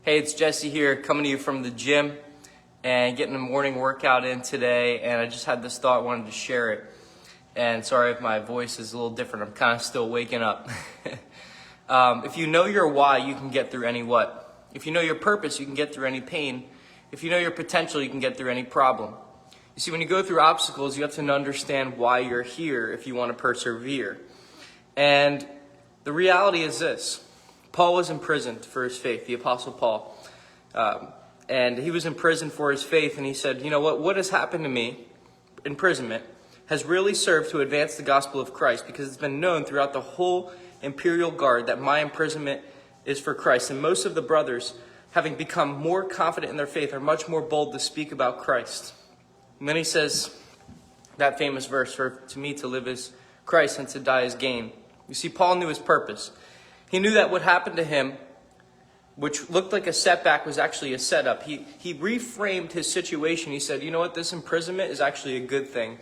Hey, it's Jesse here, coming to you from the gym and getting a morning workout in today. And I just had this thought, wanted to share it. And sorry if my voice is a little different. I'm kind of still waking up. If you know your why, you can get through any what. If you know your purpose, you can get through any pain. If you know your potential, you can get through any problem. You see, when you go through obstacles, you have to understand why you're here if you want to persevere. And the reality is this. Paul was imprisoned for his faith, the Apostle Paul. And he was in prison for his faith, and he said, you know what has happened to me, imprisonment, has really served to advance the gospel of Christ, because it's been known throughout the whole imperial guard that my imprisonment is for Christ. And most of the brothers, having become more confident in their faith, are much more bold to speak about Christ. And then he says that famous verse, for to me to live is Christ and to die is gain. You see, Paul knew his purpose. He knew that what happened to him, which looked like a setback, was actually a setup. He reframed his situation. He said, you know what, this imprisonment is actually a good thing,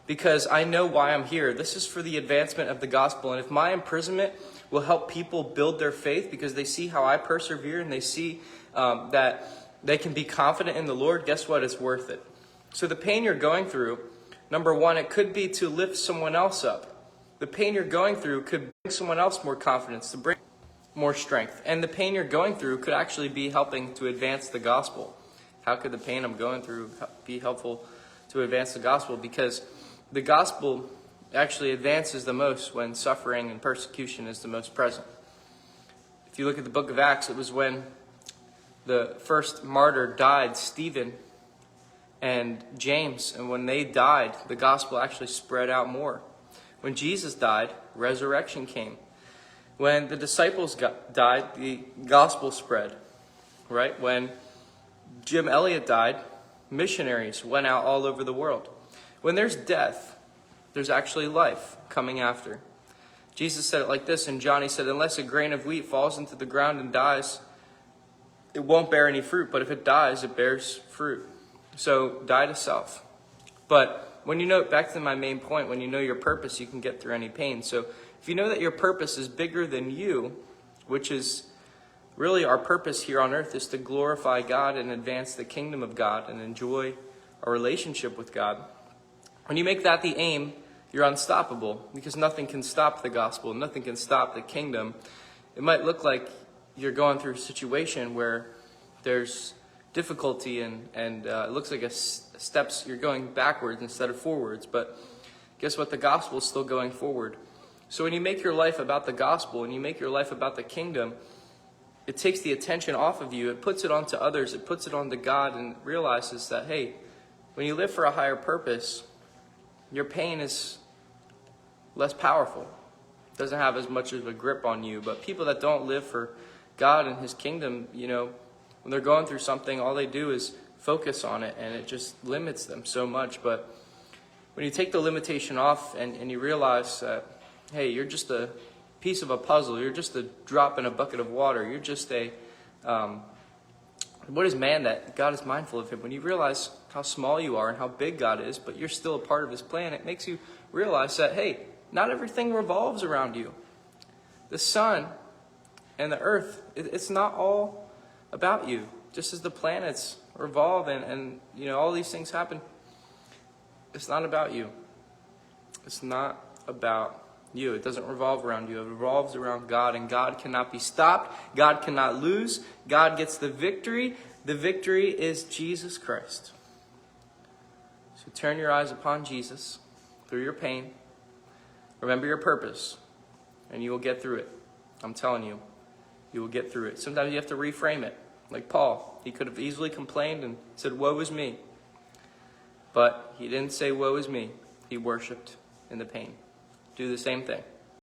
because I know why I'm here. This is for the advancement of the gospel. And if my imprisonment will help people build their faith because they see how I persevere and they see that they can be confident in the Lord, guess what? It's worth it. So the pain you're going through, number one, it could be to lift someone else up. The pain you're going through could bring someone else more confidence, to bring more strength. And the pain you're going through could actually be helping to advance the gospel. How could the pain I'm going through be helpful to advance the gospel? Because the gospel actually advances the most when suffering and persecution is the most present. If you look at the book of Acts, it was when the first martyr died, Stephen and James, and when they died, the gospel actually spread out more. When Jesus died, resurrection came. When the disciples died, the gospel spread, right? When Jim Elliot died, missionaries went out all over the world. When there's death, there's actually life coming after. Jesus said it like this in John. He said, unless a grain of wheat falls into the ground and dies, it won't bear any fruit. But if it dies, it bears fruit. So die to self. But when you know, back to my main point, when you know your purpose, you can get through any pain. So if you know that your purpose is bigger than you, which is really our purpose here on earth, is to glorify God and advance the kingdom of God and enjoy a relationship with God. When you make that the aim, you're unstoppable, because nothing can stop the gospel. Nothing can stop the kingdom. It might look like you're going through a situation where there's difficulty and it looks like steps, you're going backwards instead of forwards. But guess what? The gospel is still going forward. So when you make your life about the gospel and you make your life about the kingdom, it takes the attention off of you. It puts it onto others. It puts it onto God, and realizes that, hey, when you live for a higher purpose, your pain is less powerful. It doesn't have as much of a grip on you. But people that don't live for God and his kingdom, when they're going through something, all they do is focus on it, and it just limits them so much. But when you take the limitation off and you realize that, hey, you're just a piece of a puzzle, you're just a drop in a bucket of water, you're just what is man that God is mindful of him? When you realize how small you are and how big God is, but you're still a part of his plan, it makes you realize that, hey, not everything revolves around you. The sun and the earth, it's not all about you. Just as the planets revolve and all these things happen, it's not about you. It's not about you. It doesn't revolve around you. It revolves around God, and God cannot be stopped. God cannot lose. God gets the victory. The victory is Jesus Christ. So turn your eyes upon Jesus through your pain. Remember your purpose, and you will get through it. I'm telling you, you will get through it. Sometimes you have to reframe it. Like Paul, he could have easily complained and said, woe is me. But he didn't say, woe is me. He worshiped in the pain. Do the same thing.